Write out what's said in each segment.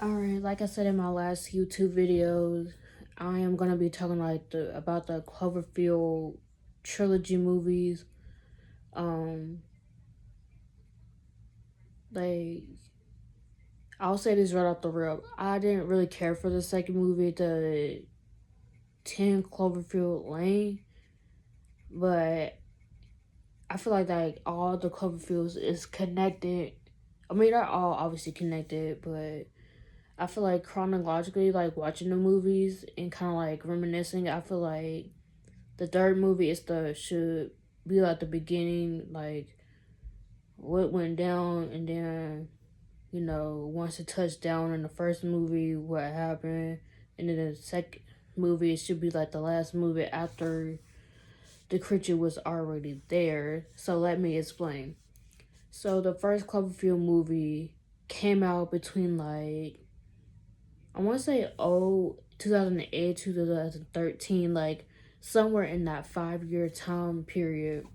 Alright, like I said in my last YouTube videos, I am gonna be talking about the Cloverfield trilogy movies. Um, like I'll say this right off the rip. I didn't really care for the second movie, the 10 Cloverfield Lane, but I feel like all the Cloverfields is connected. I mean, they're all obviously connected, but I feel like chronologically, like watching the movies and kind of like reminiscing, I feel like the third movie is the should be like the beginning, like what went down, and then once it touched down in the first movie, what happened, and then the second movie it should be like the last movie after the creature was already there. So let me explain. So the first Cloverfield movie came out between like I want to say 2008 2013, like somewhere in that 5 year time period.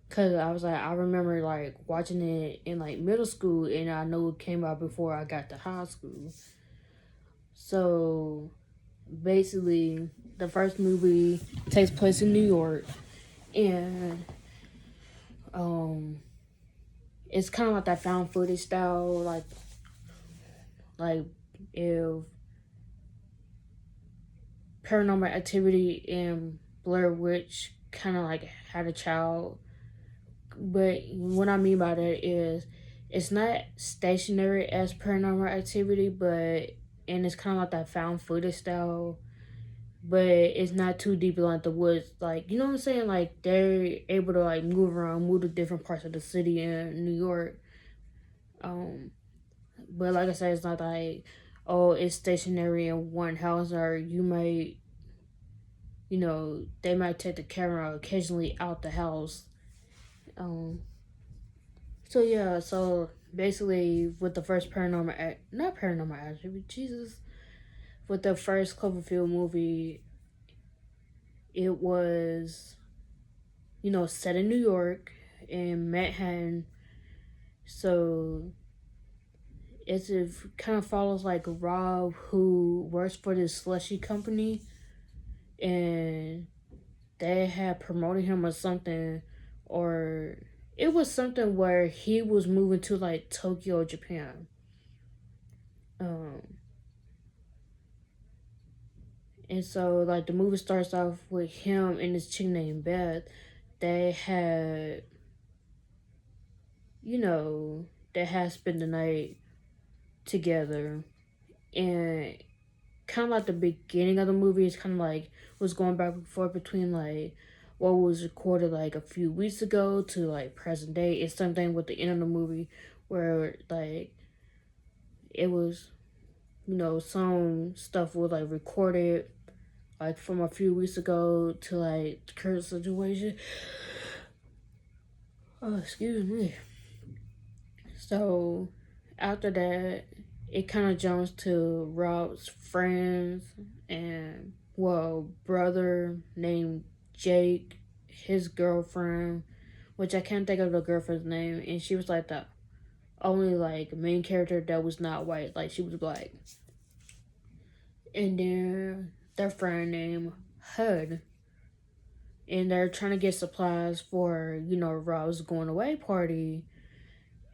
Cause I remember like watching it in like middle school, and I know it came out before I got to high school. So basically, the first movie takes place in New York, and um, it's kind of like that found footage style, like if Paranormal Activity and Blair Witch kind of like had a child. But what I mean by that is it's not stationary as Paranormal Activity, but and it's kind of like that found footage style, but it's not too deep in like the woods. Like, you know what I'm saying? Like they're able to like move around, move to different parts of the city in New York. Um, but like I said, it's not like it's stationary in one house, or they might take the camera occasionally out the house. Um, so yeah, so basically with the first not Paranormal Activity, Jesus, with the first Cloverfield movie, it was set in New York in Manhattan. So it kind of follows like Rob, who works for this slushy company, and they had promoted him or something, or it was something where he was moving to like Tokyo, Japan. Um, and so like the movie starts off with him and this chick named Beth. They had, you know, they had spent the night together, and kind of like the beginning of the movie is kind of like was going back and forth between like what was recorded like a few weeks ago to like present day. It's something with the end of the movie where like it was some stuff was like recorded like from a few weeks ago to like the current situation. Oh, excuse me. So after that, it kind of jumps to Rob's friends and brother named Jake, his girlfriend, which I can't think of the girlfriend's name, and she was like the only like main character that was not white, like she was black. And then their friend named Hud, and they're trying to get supplies for Rob's going away party,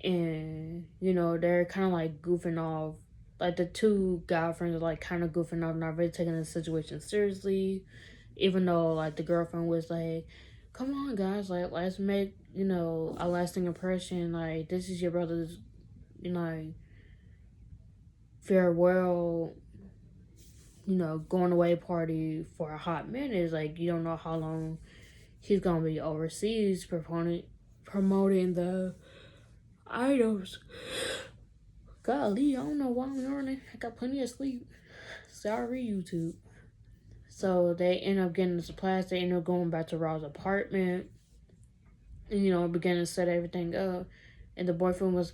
and they're kind of like goofing off. Like the two guy friends are like kind of goofing off, not really taking the situation seriously, even though like the girlfriend was like, "Come on, guys, like let's make a lasting impression. Like this is your brother's, farewell, going away party for a hot minute. It's like you don't know how long he's gonna be overseas promoting the items." Golly, I don't know why I'm yawning. I got plenty of sleep. Sorry, YouTube. So they end up getting the supplies. They end up going back to Rob's apartment and, begin to set everything up. And the boyfriend was,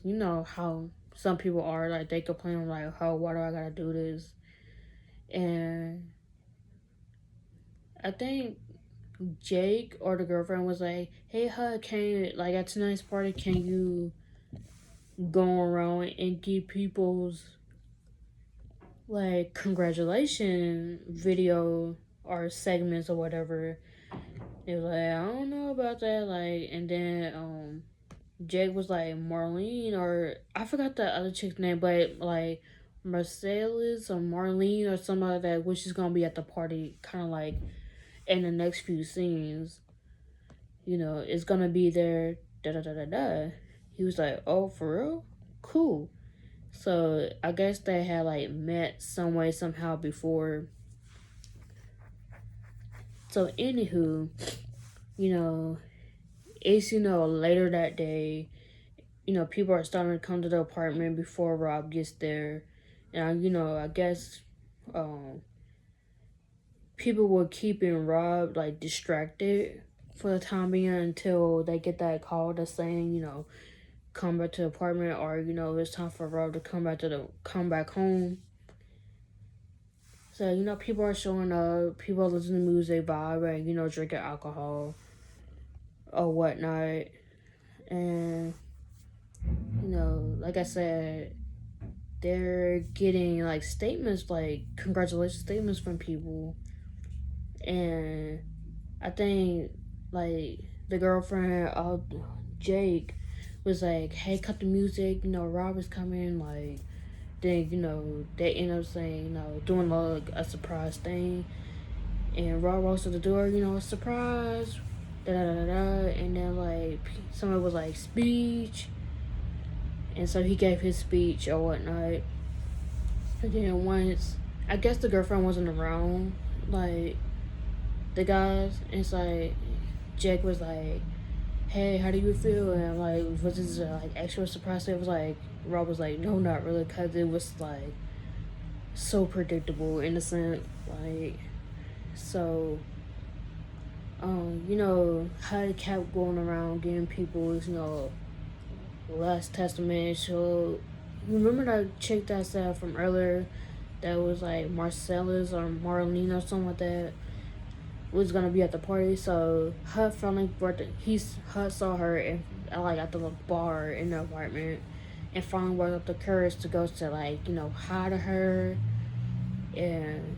how some people are. Like, they complain, like, oh, why do I gotta do this? And I think Jake or the girlfriend was like, hey, Hud, like, at tonight's party, can you go around and give people's like congratulation video or segments or whatever. It was like, I don't know about that, like, and then Jake was like Marlene, or I forgot the other chick's name, but like Marcellus or Marlene or something like that, which is gonna be at the party, kind of like in the next few scenes. It's gonna be there. Da da da da da. He was like, oh, for real? Cool. So I guess they had like met some way somehow before. So anywho, you know, it's later that day. People are starting to come to the apartment before Rob gets there, and I guess um, people were keeping Rob like distracted for the time being until they get that call that's saying come back to the apartment, or it's time for Rob to come back home. So people are showing up, people are listening to music, vibe, and drinking alcohol or whatnot, and like I said, they're getting like statements, like congratulations statements from people, and I think like the girlfriend of Jake was like, "Hey, cut the music. Rob is coming." Like, then they end up saying doing like a surprise thing, and Rob walks to the door. A surprise. Da da da da. And then like somebody was like speech, and so he gave his speech or whatnot. And then once I guess the girlfriend wasn't around, like the guys, and it's like Jake was like, "Hey, how do you feel?" And I'm like, "Was this like extra surprise?" It was like Rob was like, "No, not really," because it was like so predictable, innocent, like so. How it kept going around getting people's last testament. So you remember that chick that said from earlier that was like Marcellus or Marlene or something like that was gonna be at the party. So Hut finally brought Hut saw her and like at the bar in the apartment, and finally worked up the courage to go to like hi to her, and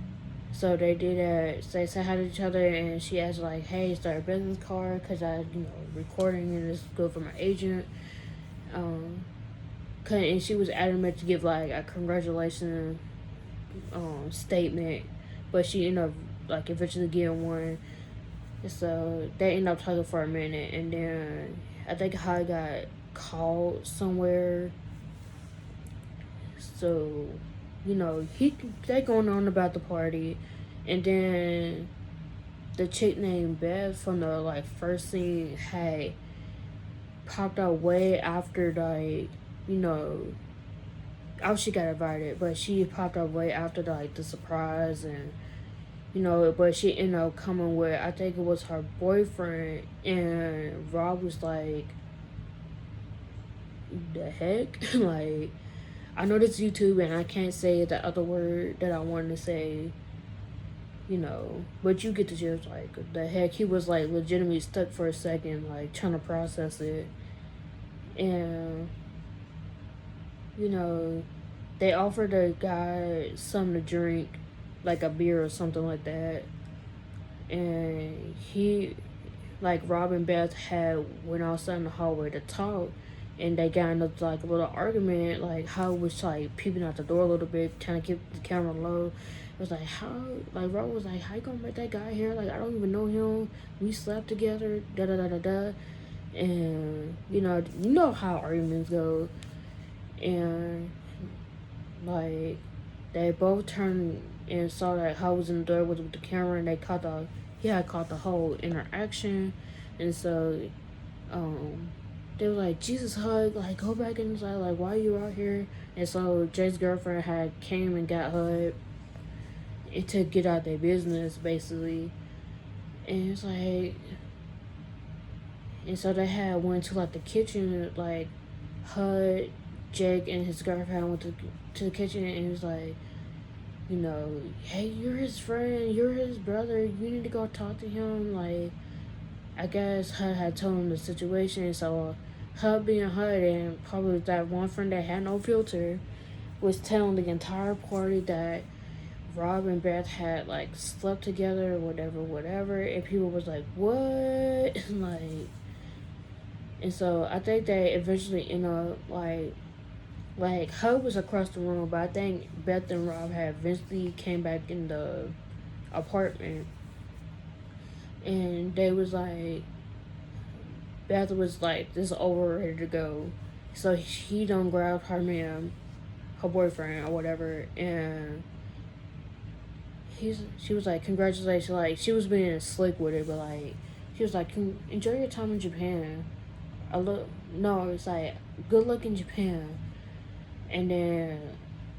so they did that. So they said hi to each other, and she asked like, "Hey, is there a business card? Cause I recording and it's good for my agent." Um, and she was adamant to give like a congratulations statement, but she ended up like eventually getting one. So they ended up talking for a minute, and then I think High got called somewhere. So they going on about the party, and then the chick named Beth from the like first scene had popped out way after like you know oh, she got invited, but she popped up way after like the surprise, and but she ended up coming with, I think it was her boyfriend, and Rob was like, the heck? Like, I know this is YouTube and I can't say the other word that I wanted to say, but you get the gist, like, the heck? He was like legitimately stuck for a second, like trying to process it. And, you know, they offered the guy something to drink, like a beer or something like that. And he, like Rob and Beth had went outside in the hallway to talk, and they got into like a little argument, like how was like peeping out the door a little bit, trying to keep the camera low. It was like how, like Rob was like, how you gonna make that guy here? Like I don't even know him. We slept together. Da da da da da. And you know how arguments go, and like they both turned and saw that Hub was in the door with the camera, and he had caught the whole interaction, and so they were like, Jesus, Hug, like go back inside, like why are you out here? And so Jay's girlfriend had came and got Hug and to get out their business basically, and it's like, and so they had went to like the kitchen, like Hud, Jake, and his girlfriend went to the kitchen, and he was like, hey, you're his friend, you're his brother, you need to go talk to him. Like, I guess Hud had told him the situation, so Hud being Hud, and probably that one friend that had no filter was telling the entire party that Rob and Beth had like slept together or whatever, whatever, and people was like, "What?" like, and so I think they eventually end up like Hub was across the room, but I think Beth and Rob had eventually came back in the apartment, and they was like, Beth was like, "This is over, ready to go," so he done grabbed her man, her boyfriend or whatever, and she was like, "Congratulations!" Like she was being slick with it, but like she was like, "Enjoy your time in Japan." I look no, it's like good luck in Japan, and then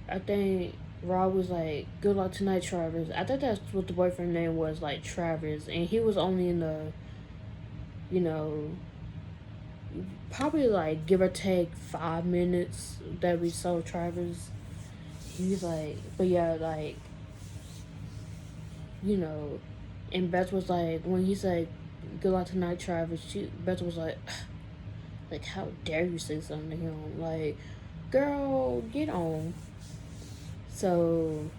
I think Rob was like, "Good luck tonight, Travis." I think that's what the boyfriend name was, like Travis, and he was only in the, you know, probably like give or take 5 minutes that we saw Travis. He was like, but yeah, like you know, and Beth was like, when he said, "Good luck tonight, Travis," Beth was like, how dare you say something to him? Like, girl, get on. So,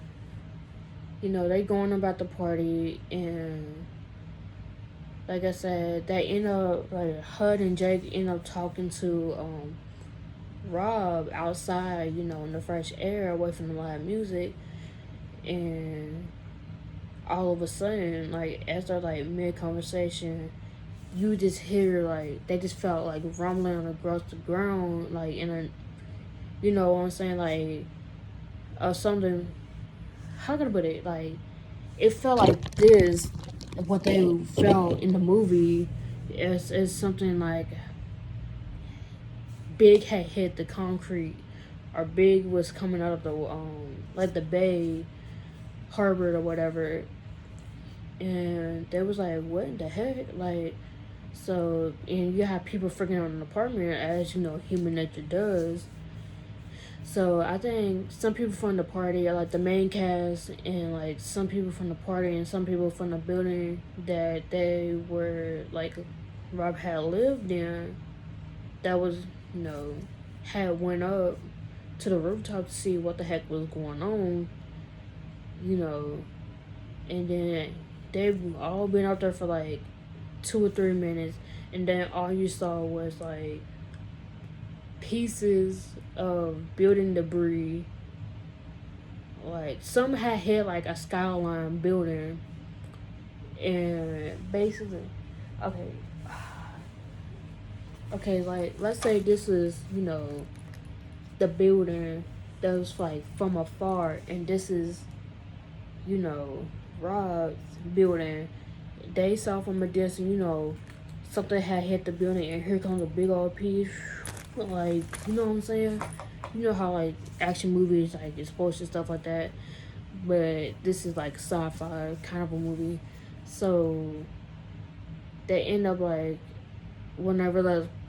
they going about the party, and like I said, they end up like Hud and Jake end up talking to Rob outside, in the fresh air, away from the live music, and all of a sudden, like as they're like mid conversation, you just hear like they just felt like rumbling across the ground, like in a, you know what I'm saying, like something. How can I put it? Like it felt like this, what they felt in the movie, is something like big had hit the concrete, or big was coming out of the like the bay, harbor or whatever, and they was like, what in the heck, like. So, and you have people freaking out in an apartment, as human nature does. So, I think some people from the party, like the main cast, and like some people from the party, and some people from the building that they were like Rob had lived in, that was, you know, had went up to the rooftop to see what the heck was going on, you know, and then they've all been out there for like 2 or 3 minutes, and then all you saw was like pieces of building debris. Like some had hit like a skyline building, and basically, okay, okay, like let's say this is the building that was like from afar, and this is Rob's building. They saw from a distance, something had hit the building, and here comes a big old piece. Like, you know what I'm saying? You know how like action movies like explosion stuff like that, but this is like sci-fi kind of a movie. So they end up like whenever the